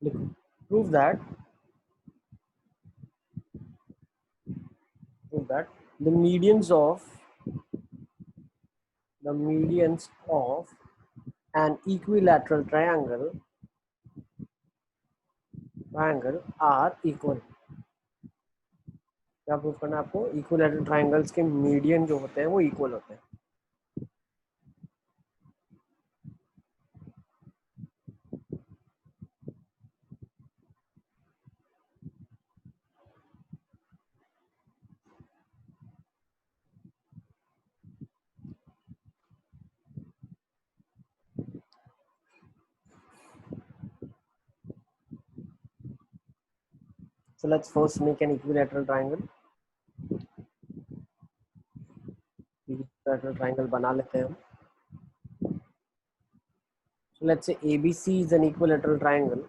लिखो prove that the medians of an equilateral triangle are equal। क्या prove करना है आपको? इक्विलैटरल ट्रायंगल्स के मीडियन जो होते हैं वो इक्वल होते हैं। So let's first make an equilateral triangle। Equilateral triangle बना लेते हैं हम। So let's say ABC is an equilateral triangle,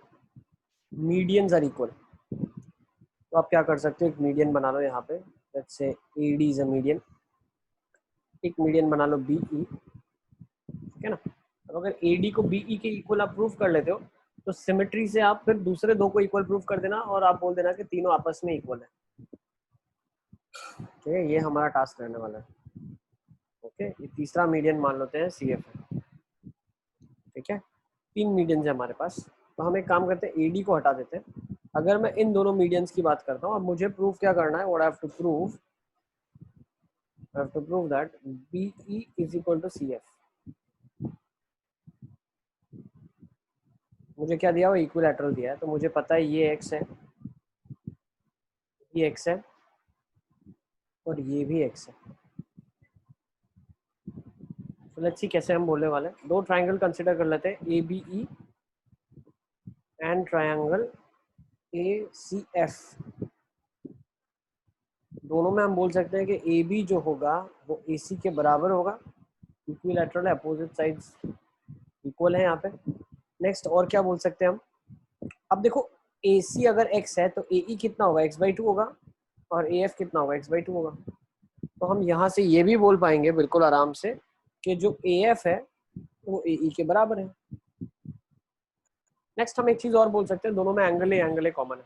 medians are equal। तो आप क्या कर सकते हो, एक मीडियन बना लो यहाँ पे। Let's say AD is a median, एक मीडियन बना लो BE, ठीक है ना। अब अगर AD को BE के इक्वल आप प्रूफ कर लेते हो तो सिमेट्री से आप फिर दूसरे दो को इक्वल प्रूफ कर देना और आप बोल देना कि तीनों आपस में इक्वल है। ठीक है, ये हमारा टास्क रहने वाला है। ओके, ये तीसरा मीडियन मान लेते हैं CF है। ठीक है, 3 मीडियन है हमारे पास। तो हम एक काम करते हैं, AD को हटा देते हैं। अगर मैं इन दोनों मीडियंस की बात करता हूँ, अब मुझे प्रूफ क्या करना है, what I have to prove that BE is equal to CF। मुझे क्या दिया हुआ, इक्विलैटरल दिया है, तो मुझे पता है ये x है, ये x है और ये भी x है। तो लेट्स सी कैसे हम बोलने वाले हैं। दो ट्रायंगल कंसीडर कर लेते हैं, ABE एंड ट्रायंगल ACF। दोनों में हम बोल सकते हैं कि AB जो होगा वो AC के बराबर होगा, इक्विलैटरल है, अपोजिट साइड्स इक्वल है यहाँ पे। नेक्स्ट और क्या बोल सकते हैं हम, अब देखो AC अगर x है तो AE कितना होगा, x/2 होगा, और AF कितना होगा, x/2 होगा। तो हम यहाँ से ये भी बोल पाएंगे बिल्कुल आराम से कि जो AF है वो AE के बराबर है। नेक्स्ट हम एक चीज और बोल सकते हैं, दोनों में एंगल ए कॉमन है।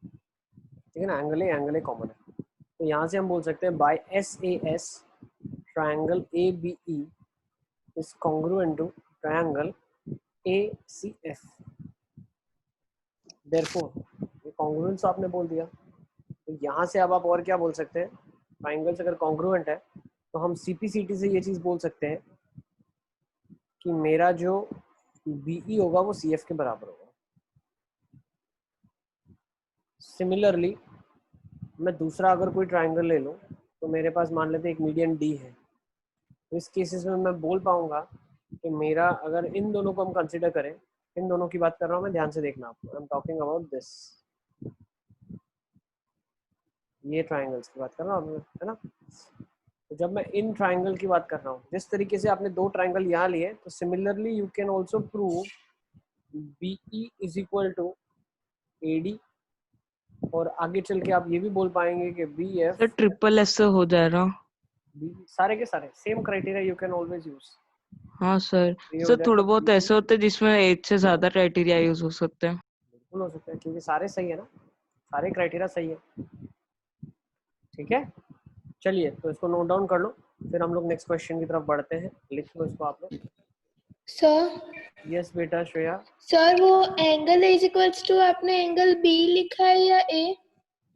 ठीक है ना, एंगल ए कॉमन है। तो यहाँ से हम बोल सकते हैं by SAS triangle ABE is congruent to triangle ACF। Therefore ये कॉन्ग्रुएंस आपने बोल दिया। तो यहाँ से अब आप और क्या बोल सकते हैं, ट्रायंगल्स अगर कॉन्ग्रुएंट है तो हम CPCT से ये चीज बोल सकते हैं कि मेरा जो BE होगा वो CF के बराबर होगा। सिमिलरली मैं दूसरा अगर कोई ट्रायंगल ले लूँ तो मेरे पास मान लेते हैं एक मीडियन D है, तो इस केसेस में मैं बोल पाऊंगा कि मेरा, अगर इन दोनों को हम कंसिडर करें, इन दोनों की बात कर रहा हूँ मैं, ध्यान से देखना आपको, I am talking about this, ये ट्रायंगल्स की बात कर रहा हूँ, है ना। तो जब मैं इन ट्रायंगल की बात कर रहा हूँ, जिस तरीके से आपने दो ट्रायंगल यहाँ लिए, तो similarly you can also prove BE is equal to AD, और आगे चल के आप ये भी बोल पाएंगे कि BF सर ट्रिपल एस से हो जाएगा। सारे के सारे same criteria you can always use. हाँ सर, ये हो सर थोड़े जाएगा, बहुत ऐसे होते हैं जिसमें 8 से ज्यादा क्राइटेरिया यूज हो सकते हैं। बिल्कुल हो सकता है, क्योंकि सारे सही है ना, सारे क्राइटेरिया सही है। ठीक है, चलिए तो इसको नोट डाउन कर लो, फिर हम लोग नेक्स्ट क्वेश्चन की तरफ बढ़ते हैं। लिख लो इसको आप लोग। सर यस बेटा श्रेया। सर वो एंगल इज इक्वल्स टू आपने एंगल बी लिखा है या A?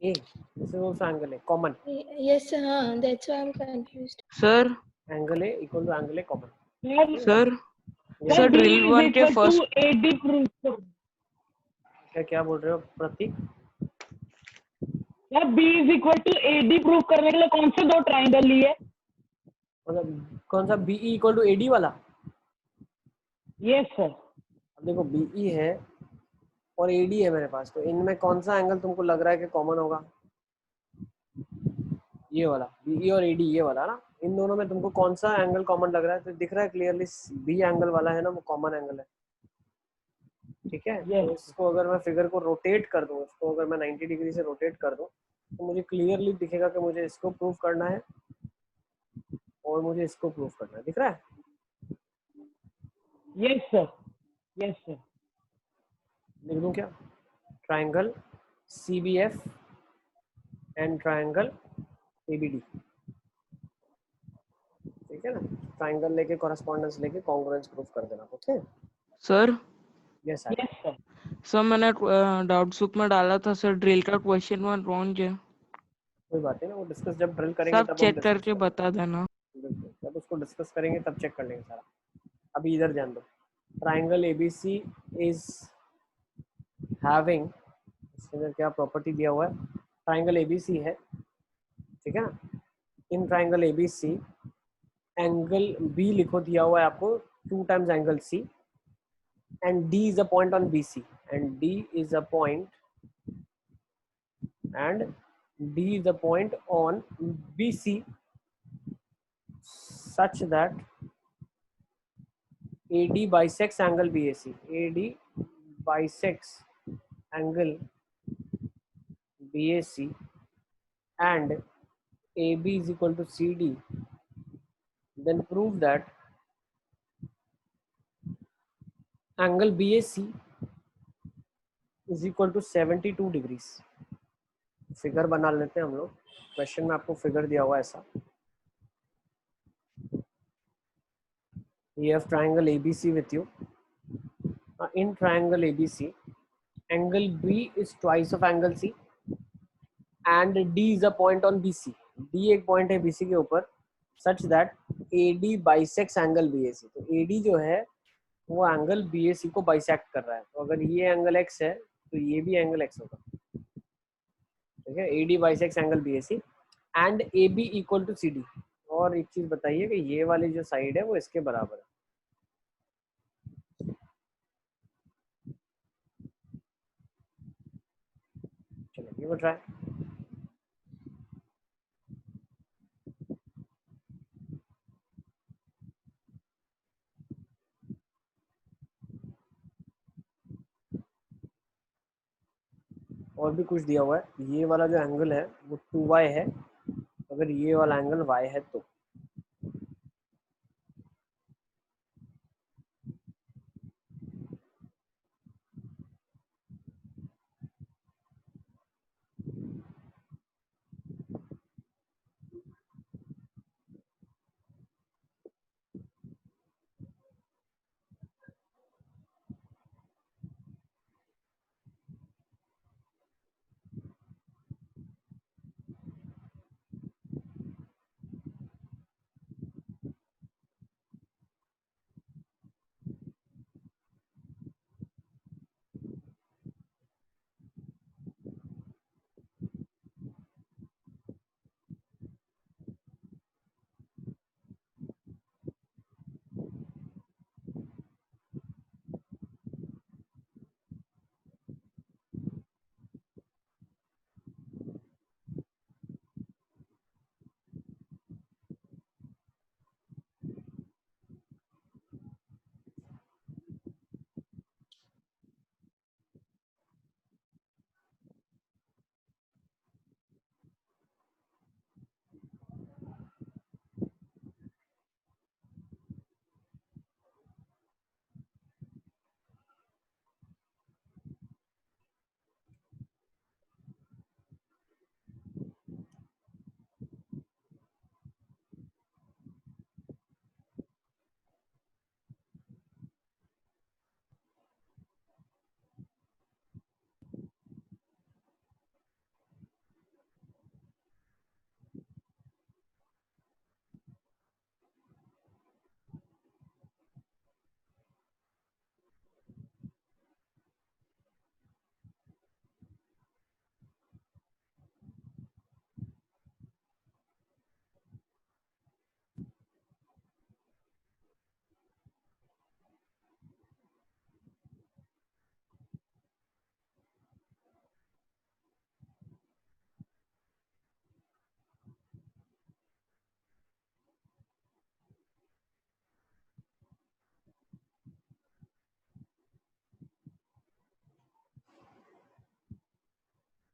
A, this is also angle A common. Yes हाँ, that's why I am confused. Sir angle A equal to angle A common. Sir Yes, sir बेटा। Drill one के first AD proof क्या क्या बोल रहे हो प्रतीक? या B is equal to AD prove करने के लिए कौन से दो ट्राइंगल लिए? मतलब कौन सा BE इक्वल टू AD वाला? Yes sir. अब देखो BE है और AD है मेरे पास, तो इनमें कौन सा एंगल तुमको लग रहा है कि कॉमन होगा? ये वाला BE और AD, ये वाला ना। इन दोनों में तुमको कौन सा एंगल कॉमन लग रहा है? तो दिख रहा है क्लियरली B एंगल वाला है ना, वो कॉमन एंगल है। ठीक है, Yes. तो इसको अगर मैं फिगर को रोटेट कर दूं, इसको अगर मैं 90 डिग्री से रोटेट कर दूं, तो मुझे क्लियरली दिखेगा कि मुझे इसको प्रूव करना है और मुझे इसको प्रूव करना है। दिख रहा है? Yes sir, yes sir. लिख दूं क्या? Triangle CBF and triangle ABD, ठीक है ना? ट्राइंगल लेके कॉरेस्पॉन्डेंस लेके कॉन्ग्रुएंस प्रूफ कर देना। Okay, sir yes sir. Yes sir. Sir मैंने डाउट सुप में डाला था सर, ड्रिल का क्वेश्चन 1 रॉन्ग है। कोई बात नहीं ना, वो डिस्कस जब ड्रिल करेंगे सब तब हम चेक डिस्कस करके करेंगे। बता देना। बिल्कुल, जब उसको डिस्कस करेंगे तब चेक कर लेंगे सारा। अभी इधर ध्यान दो, ट्राइंगल ABC इज हैविंग, इसके अंदर क्या प्रॉपर्टी दिया हुआ है? ट्राइंगल ABC है, ठीक है ना? In triangle ABC angle B लिखो, दिया हुआ है आपको 2 times angle C, and D is a point on BC, and D is a point on BC such that AD bisects angle BAC. AD bisects angle BAC and AB is equal to CD. Then prove that angle BAC is equal to 72 degrees. Figure बना लेते हैं हम लोग, question में आपको figure दिया हुआ है ऐसा। You have triangle ABC with you. In triangle ABC, angle B is twice of angle C and D is a point on BC. D एक पॉइंट है BC के ऊपर, such that AD bisects angle BAC. तो AD जो है वो angle BAC को bisect कर रहा है। तो अगर ये एंगल X है तो ये भी एंगल X होगा, ठीक है? AD bisects angle BAC and AB equal to CD. और एक चीज बताइए कि ये वाली जो साइड है वो इसके बराबर है। चलो ये वो ट्राई। और भी कुछ दिया हुआ है, ये वाला जो एंगल है वो 2y है, अगर ये वाला एंगल y है तो।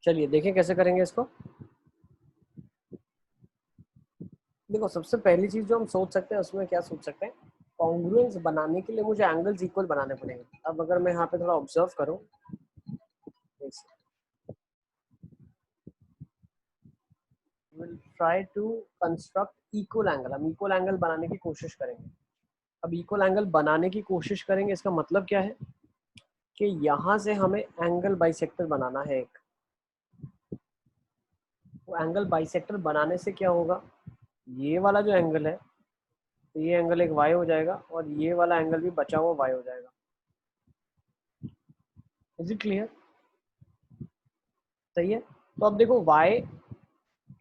चलिए देखें कैसे करेंगे इसको। देखो सबसे पहली चीज जो हम सोच सकते हैं उसमें क्या सोच सकते हैं, कॉन्ग्रुएंस बनाने के लिए मुझे एंगल्स इक्वल बनाने पड़ेंगे। अब अगर मैं यहाँ पे थोड़ा ऑब्जर्व करूँ will try to construct equal angle, हम इक्वल एंगल बनाने की कोशिश करेंगे। अब इक्वल एंगल बनाने की कोशिश करेंगे, इसका मतलब क्या है कि यहाँ से हमें एंगल बाइसेक्टर बनाना है एक। वो एंगल बाइसेक्टर बनाने से क्या होगा, ये वाला जो एंगल है, तो ये एंगल एक y हो जाएगा और ये वाला एंगल भी बचा हुआ y हो जाएगा। Is it clear? सही है। तो अब देखो y,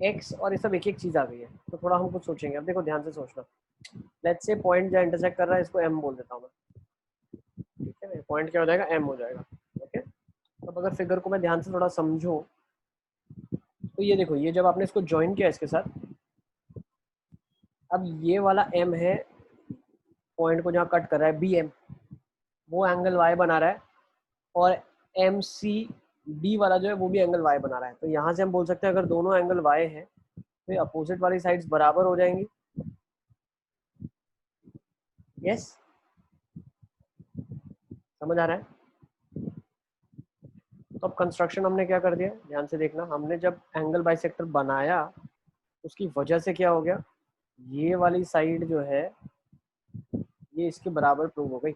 x और ये सब एक एक चीज आ गई है, तो थोड़ा हम कुछ सोचेंगे। अब देखो ध्यान से सोचना, लेट्स से पॉइंट जहाँ इंटरसेक्ट कर रहा है इसको m बोल देता हूँ मैं, ठीक है ना। पॉइंट क्या हो जाएगा, m हो जाएगा। ओके, अब अगर फिगर को मैं ध्यान से थोड़ा समझूं, तो ये देखो, ये जब आपने इसको ज्वाइन किया इसके साथ, अब ये वाला m है, पॉइंट को जहाँ कट कर रहा है bm, वो एंगल y बना रहा है, और MCD वाला जो है वो भी एंगल y बना रहा है। तो यहाँ से हम बोल सकते हैं अगर दोनों एंगल y है तो अपोजिट वाली साइड्स बराबर हो जाएंगी। यस, समझ आ रहा है? तो अब कंस्ट्रक्शन हमने क्या कर दिया, ध्यान से देखना, हमने जब एंगल बाइसेक्टर बनाया उसकी वजह से क्या हो गया, ये वाली साइड जो है ये इसके बराबर प्रूव हो गई।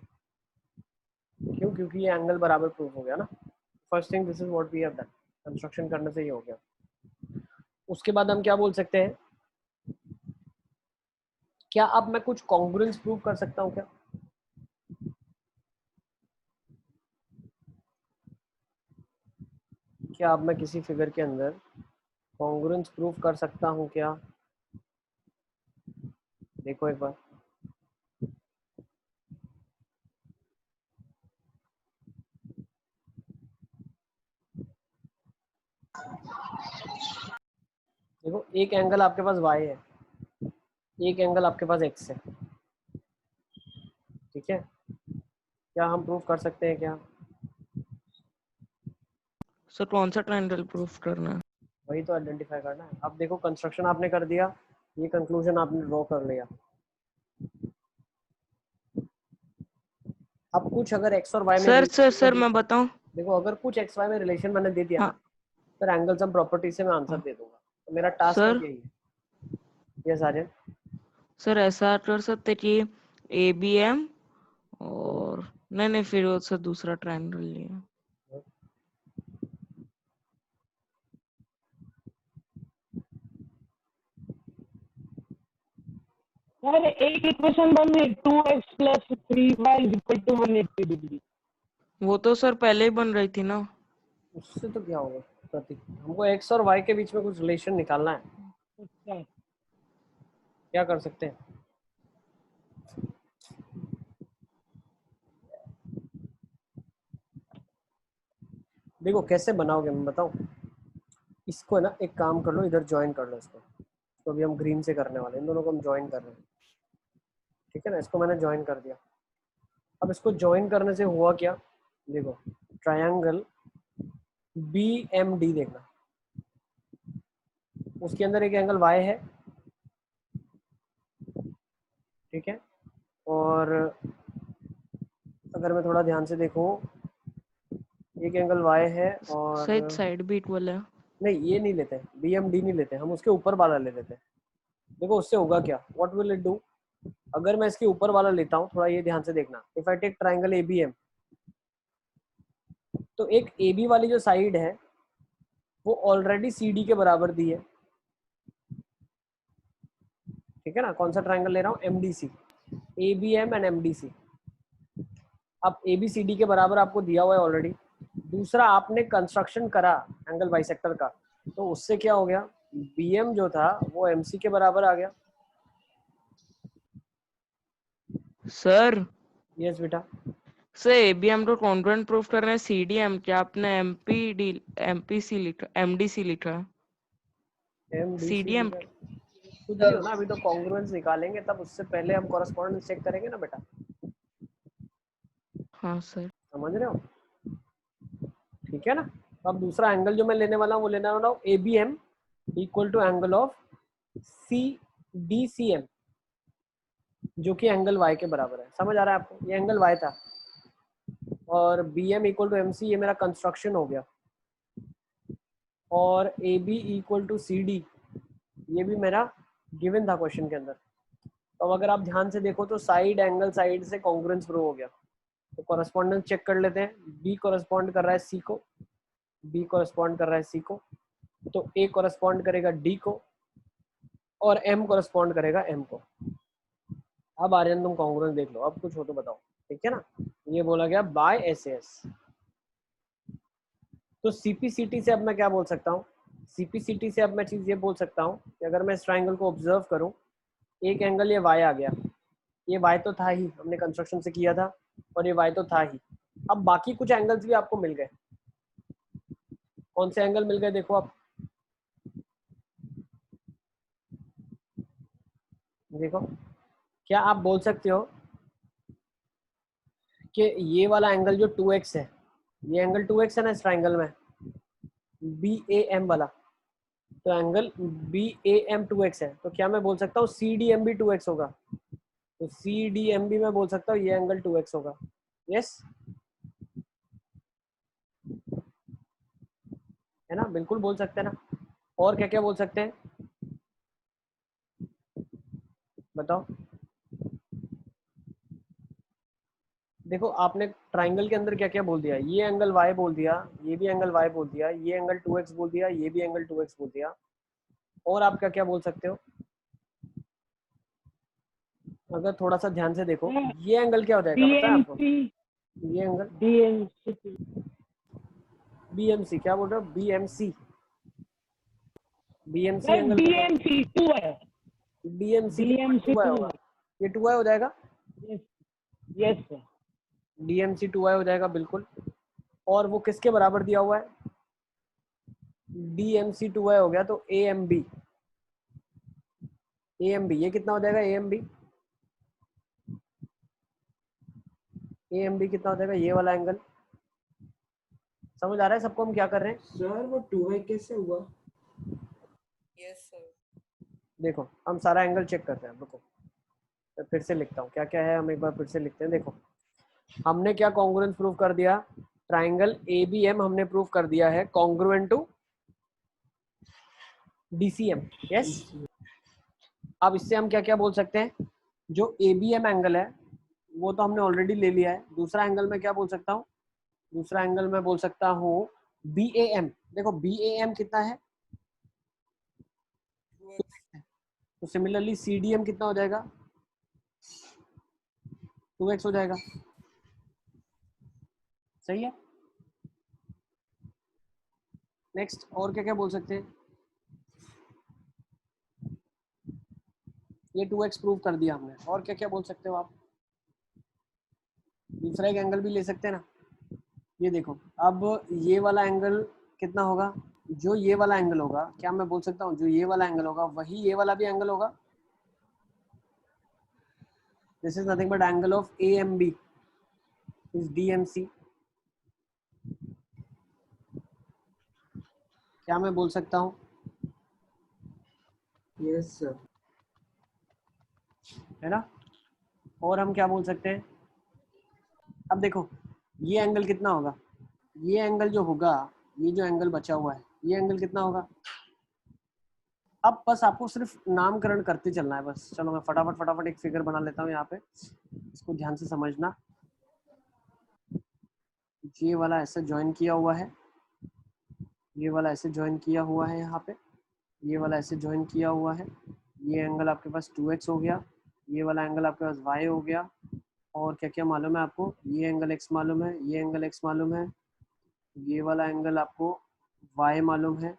क्यों? क्योंकि ये एंगल बराबर प्रूव हो गया ना। First thing, this is what we have done, construction करने से ये हो गया। उसके बाद हम क्या बोल सकते हैं, क्या अब मैं कुछ कॉन्ग्रुएंस प्रूव कर सकता हूँ क्या? क्या अब मैं किसी फिगर के अंदर कॉन्ग्रुएंस प्रूव कर सकता हूँ क्या? देखो एक बार, देखो एक एंगल आपके पास y है, एक एंगल आपके पास x है, ठीक है। क्या हम प्रूव कर सकते हैं क्या? सर कौन सा ट्रायंगल प्रूफ करना है? वही तो आइडेंटिफाई करना है। अब देखो कंस्ट्रक्शन आपने कर दिया, ये कंक्लूजन आपने ड्रॉ कर लिया। अब कुछ अगर x और y में सर मैं बताऊं? देखो अगर कुछ x y में रिलेशन मैंने दे दिया ना, हाँ फिर एंगल सम प्रॉपर्टी से मैं आंसर हाँ दे दूंगा। तो मेरा टास्क अब सर, यही है। यस आर्यन। सर ऐसा कर सकते कि ABM और नहीं फिर वो सर दूसरा ट्रायंगल लिया। सर एक इक्वेशन बन गई 2x + 3y = 180 डिग्री। वो तो सर पहले ही बन रही थी ना। उससे तो क्या होगा प्रतीक, हमको x और y के बीच में कुछ रिलेशन निकालना है। अच्छा, क्या कर सकते हैं? देखो कैसे बनाओगे मैं बताऊं। इसको है ना, एक काम कर लो, इधर ज्वाइन कर लो इसको। तो अभी हम ग्रीन से करने वाले हैं, इन दोनों को हम ज्वाइन कर रहे हैं, ठीक है ना। इसको मैंने ज्वाइन कर दिया। अब इसको ज्वाइन करने से हुआ क्या, देखो ट्रायंगल BMD देखना, उसके अंदर एक एंगल y है, ठीक है। और अगर मैं थोड़ा ध्यान से देखूं, एक एंगल y है और सही साइड भी इक्वल है। नहीं ये नहीं लेते, BMD नहीं लेते हम, उसके ऊपर वाला ले लेते हैं। देखो उससे होगा क्या, व्हाट विल इट डू, अगर मैं इसके ऊपर वाला लेता हूँ, थोड़ा ये ध्यान से देखना, if I take triangle ABM, तो एक AB वाली जो साइड है वो ऑलरेडी CD के बराबर दी है, ठीक है ना। कौन सा ट्रायंगल ले रहा हूँ, MDC, ABM एंड MDC। अब ABCD के बराबर आपको दिया हुआ है ऑलरेडी। दूसरा आपने कंस्ट्रक्शन करा एंगल बाइसेक्टर का, तो उससे क्या हो गया, BM जो था वो MC के बराबर आ गया। सर यस बेटा। सर ABM को कॉन्ग्रुएंट प्रूफ कर रहे हैं CDM, क्या आपने MPC लिखा, MDC लिखा? MDC CDM कुछ भी हो ना, अभी तो कॉन्ग्रुएंस निकालेंगे, तब उससे पहले हम कॉरेस्पॉन्डेंस चेक करेंगे ना बेटा, हाँ सर। समझ रहे हो, ठीक है ना। अब दूसरा एंगल जो मैं लेने वाला हूँ वो लेने वाला हूँ ABM equal to angle of CDCM, जो कि एंगल y के बराबर है। समझ आ रहा है आपको, ये एंगल y था, और BM इक्वल टू MC ये मेरा कंस्ट्रक्शन हो गया, और AB इक्वल टू CD ये भी मेरा गिवन था क्वेश्चन के अंदर। तो अब अगर आप ध्यान से देखो तो साइड एंगल साइड से कॉन्ग्रुएंस प्रूव हो गया। तो कॉरेस्पॉन्डेंस चेक कर लेते हैं। बी कॉरेस्पॉन्ड कर रहा है सी को, बी कॉरेस्पॉन्ड कर रहा है सी को, तो ए कॉरेस्पॉन्ड करेगा डी को और एम कॉरेस्पॉन्ड करेगा एम को। अब आर्यन तुम कॉन्ग्रुएंस देख लो, अब कुछ हो तो बताओ, ठीक है ना। ये बोला गया बाय एसएस। तो सीपीसीटी से अब मैं क्या बोल सकता हूँ, सीपीसीटी से अब मैं चीज ये बोल सकता हूँ कि अगर मैं इस ट्राइंगल को ऑब्जर्व करूँ, एक एंगल ये वाई आ गया, ये वाई तो था ही, हमने कंस्ट्रक्शन से किया था, और ये वाई तो था ही। अब बाकी कुछ एंगल्स भी आपको मिल गए। कौन से एंगल मिल गए देखो आप, देखो क्या आप बोल सकते हो कि ये वाला एंगल जो 2x है, ये एंगल 2x है ना इस ट्राइंगल में, बी ए एम वाला, तो angle B A M 2x है, तो क्या मैं बोल सकता हूँ सी डी एम भी 2x होगा। तो सी डी एम भी मैं बोल सकता हूँ ये एंगल 2x होगा। यस, है ना, बिल्कुल बोल सकते हैं ना। और क्या क्या बोल सकते हैं बताओ। देखो आपने ट्राइंगल के अंदर क्या क्या बोल दिया, ये एंगल y बोल दिया, ये भी एंगल y बोल दिया, ये एंगल 2x बोल दिया, ये भी एंगल 2x बोल दिया। और आप क्या क्या बोल सकते हो, अगर थोड़ा सा ध्यान से देखो, ये एंगल क्या हो जाएगा पता है आपको, BMC ये एंगल BMC BMC, क्या बोल रहे हो, BMC, BMC सर एंगल क्या होगा, BMC 2 है, DMC भी BMC 2y 2 होगा, ये 2y हो जाएगा, यस सर, DMC 2y हो जाएगा बिल्कुल। और वो किसके बराबर दिया हुआ है, DMC 2y हो गया, तो AMB, AMB ये कितना हो जाएगा, AMB कितना हो जाएगा, ये वाला एंगल। समझ आ रहा है सबको हम क्या कर रहे हैं। सर वो 2y कैसे हुआ? Yes sir. देखो हम सारा एंगल चेक करते हैं, रुको मैं फिर से लिखता हूँ क्या क्या है, हम एक बार फिर से लिखते हैं। देखो हमने क्या कॉन्ग्रुएंस प्रूव कर दिया, ट्राइंगल ABM हमने प्रूव कर दिया है कॉन्ग्रुएंट टू DCM। यस, अब इससे हम क्या क्या बोल सकते हैं, जो ABM एंगल है वो तो हमने ऑलरेडी ले लिया है। दूसरा एंगल मैं क्या बोल सकता हूँ, दूसरा एंगल मैं बोल सकता हूँ BAM। देखो BAM कितना है, तो सिमिलरली CDM कितना हो जाएगा, 2x हो जाएगा। सही है। नेक्स्ट और क्या क्या बोल सकते हैं, ये 2x प्रूव कर दिया हमने, और क्या क्या बोल सकते हो आप, दूसरा एक एंगल भी ले सकते हैं ना। ये देखो अब ये वाला एंगल कितना होगा, जो ये वाला एंगल होगा, क्या मैं बोल सकता हूँ जो ये वाला एंगल होगा वही ये वाला भी एंगल होगा। This is nothing but angle of AMB is DMC। क्या मैं बोल सकता हूँ, यस सर। है ना। और हम क्या बोल सकते हैं, अब देखो ये एंगल कितना होगा, ये एंगल जो होगा, ये जो एंगल बचा हुआ है ये एंगल कितना होगा। अब बस आपको सिर्फ नामकरण करते चलना है बस। चलो मैं फटाफट एक फिगर बना लेता हूँ यहाँ पे, इसको ध्यान से समझना। ये वाला ऐसे ज्वाइन किया हुआ है, ये वाला ऐसे ज्वाइन किया हुआ है यहाँ पे, ये वाला ऐसे ज्वाइन किया हुआ है, ये एंगल आपके पास 2x हो गया, ये वाला एंगल आपके पास y हो गया। और क्या क्या मालूम है आपको, ये एंगल x मालूम है, ये एंगल x मालूम है, ये वाला एंगल आपको y मालूम है,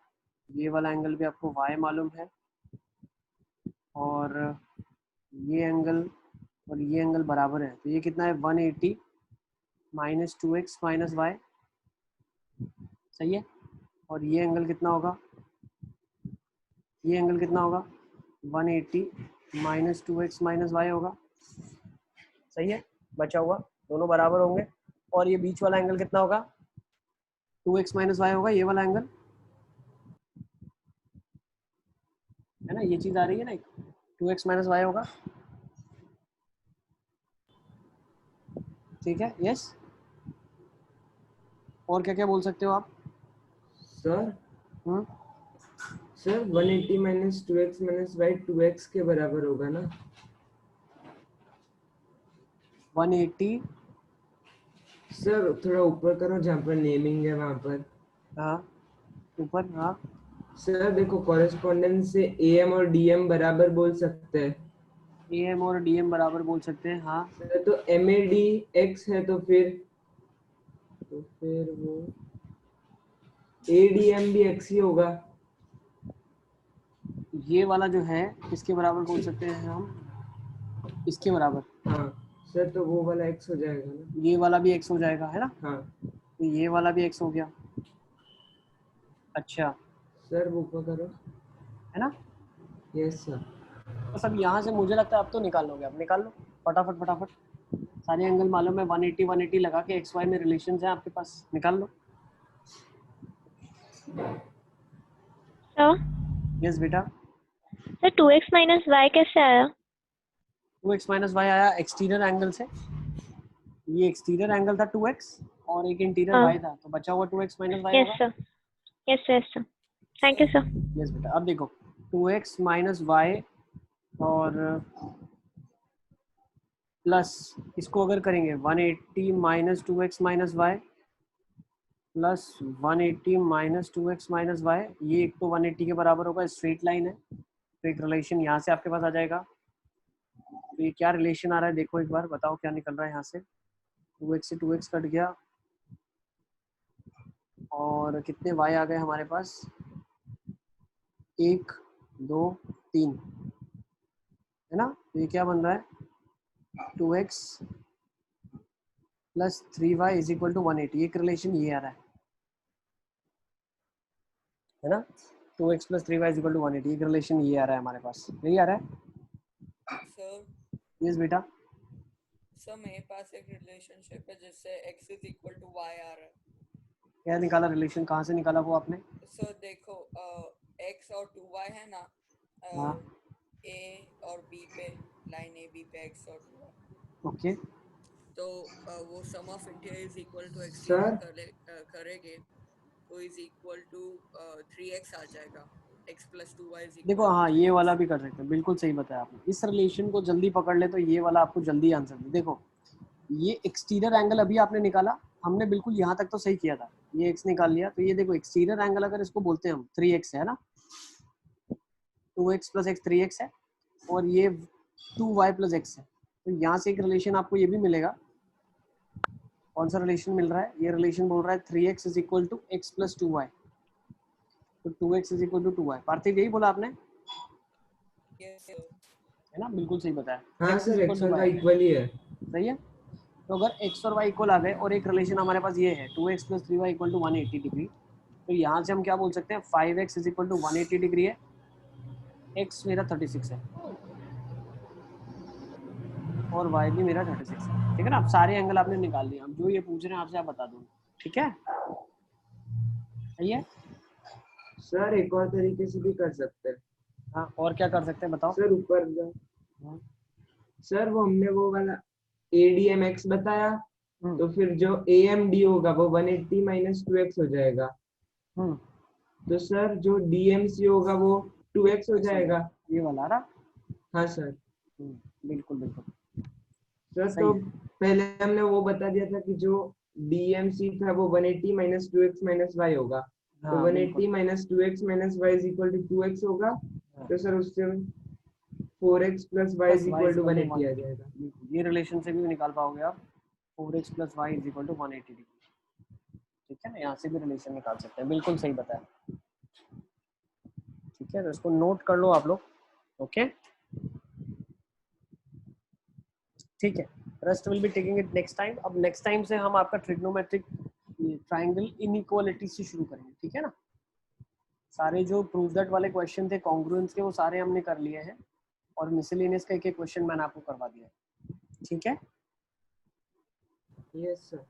ये वाला एंगल भी आपको y मालूम है, और ये एंगल और ये एंगल बराबर है, तो ये कितना है 180 माइनस 2x माइनस y। सही है। और ये एंगल कितना होगा, ये एंगल कितना होगा 180 माइनस 2x माइनस y होगा। सही है, बचा हुआ दोनों बराबर होंगे। और ये बीच वाला एंगल कितना होगा 2x माइनस y होगा, ये वाला एंगल, है ना, ये चीज आ रही है ना, 2x माइनस y होगा। ठीक है। यस, और क्या क्या बोल सकते हो आप। Sir sir 180 minus 2x minus y 2x के बराबर होगा ना? 180 सर थोड़ा ऊपर करो, जहाँ पर नेमिंग है वहाँ पर। हाँ ऊपर हाँ सर देखो, कॉरेस्पॉन्डेंस से am और dm बराबर बोल सकते हैं। AM और DM बराबर बोल सकते हैं हाँ। सर तो MAD x है तो फिर वो ADM भी x ही होगा। ये वाला जो है किसके बराबर बोल सकते हैं हम? इसके बराबर। हाँ सर, तो वो वाला x हो जाएगा ना? ये वाला भी x हो जाएगा है ना? हाँ तो ये वाला भी x हो गया। अच्छा सर, वो ऊपर करो। है ना? Yes sir. तो सब यहाँ से मुझे लगता है अब तो निकाल लोगे, अब निकाल लो फटाफट फटाफट। सारे एंगल मालूम है, 180 लगा के एक्स वाई में रिलेशन है आपके पास, निकाल लो। सर यस बेटा। सर 2x माइनस y कैसे आया? 2x माइनस वाई आया एक्सटीरियर एंगल से। ये एक्सटीरियर एंगल था 2x और एक इंटीरियर हाँ। y था, तो बचा हुआ 2x माइनस वाई यस होगा। Sir, yes sir, thank you sir. Yes बेटा। अब देखो 2x माइनस वाई और प्लस इसको अगर करेंगे 180 minus 2x minus Y plus 180 minus 2x minus Y, ये एक तो 180 के बराबर होगा, स्ट्रेट लाइन है तो एक रिलेशन यहाँ से आपके पास आ जाएगा। तो ये क्या रिलेशन आ रहा है देखो एक बार, बताओ क्या निकल रहा है यहाँ से। 2x से 2x कट गया और कितने y आ गए हमारे पास? 1 2 3 है ना? तो ये क्या बन रहा है? 2x plus 3y is equal to 180। एक रिलेशन ये आ रहा है ना? 2x plus 3y is equal to 180, एक रिलेशन ये आ रहा है हमारे पास, यही आ रहा है। सर यस बेटा। सर मेरे पास एक रिलेशनशिप है जिससे x is equal to y आ रहा है। क्या निकाला रिलेशन, कहाँ से निकाला वो आपने? सर देखो x और 2y है ना, हाँ a और b पे, लाइन a b पे x और 2y, ओके। तो वो sum of interior is equal to sir exterior करेंगे तो इज इक्वल टू 3x आ जाएगा। x प्लस 2y इज देखो इक्वल हाँ टू ये 3x। वाला भी कर सकते हैं, बिल्कुल सही बताया आपने। इस रिलेशन को जल्दी पकड़ ले तो ये वाला आपको जल्दी आंसर दे। देखो ये एक्सटीरियर एंगल अभी आपने निकाला, हमने बिल्कुल यहाँ तक तो सही किया था, ये x निकाल लिया। तो ये देखो एक्सटीरियर एंगल अगर इसको बोलते हैं हम 3x है ना, 2x प्लस x 3x है और ये 2y प्लस x है। तो यहाँ से एक रिलेशन आपको ये भी मिलेगा। कौन सा रिलेशन मिल रहा है? ये रिलेशन बोल रहा है 3x is equal to x plus 2y। तो 2x is equal to 2y। पार्थिव यही बोला आपने Yes, है ना? बिल्कुल सही बताया। हाँ x is sir, equal x to और y y इक्वल ही है। सही है। तो अगर x और y इक्वल आ गए और एक रिलेशन हमारे पास ये है 2x plus 3y equal to 180 degree, तो यहाँ से हम क्या बोल सकते हैं? 5x is equal to 180 degree है, x मेरा 36 है और y भी मेरा 36 है। ठीक है ना? अब सारे एंगल आपने निकाल लिए, अब जो ये पूछ रहे हैं आपसे आप बता दो। ठीक है, सही है। सर एक और तरीके से भी कर सकते हैं। हाँ और क्या कर सकते हैं बताओ? सर ऊपर जाओ। सर वो हमने वो वाला ADMX बताया, तो फिर जो AMD होगा वो 180 माइनस 2x हो जाएगा। तो सर जो DMC होगा वो 2x हो जाएगा। ये वाला ना? हाँ सर। बिल्कुल बिल्कुल सर सही तो है। पहले हमने वो बता दिया था कि जो DMC था वो 180 माइनस 2x माइनस y होगा। तो हाँ 180 minus 2x minus y is equal to 2x होगा। तो सर उससे 4x plus y is equal to 180 आ जाएगा। ये रिलेशन से भी निकाल पाओगे आप 4x plus Y is equal to 180 degree. ठीक है ना? यहाँ से भी रिलेशन निकाल सकते हैं, बिल्कुल सही बताया। ठीक है, तो इसको नोट कर लो आप लोग। ओके ठीक है, rest will be taking it next time. अब नेक्स्ट टाइम से हम आपका ट्रिग्नोमेट्रिक ट्रायंगल इनइक्वालिटी से शुरू करेंगे। ठीक है ना? सारे जो प्रूव दैट वाले क्वेश्चन थे कॉन्ग्रुएंस के, वो सारे हमने कर लिए हैं और मिसलेनियस का एक एक क्वेश्चन मैंने आपको करवा दिया है। ठीक है? Yes sir.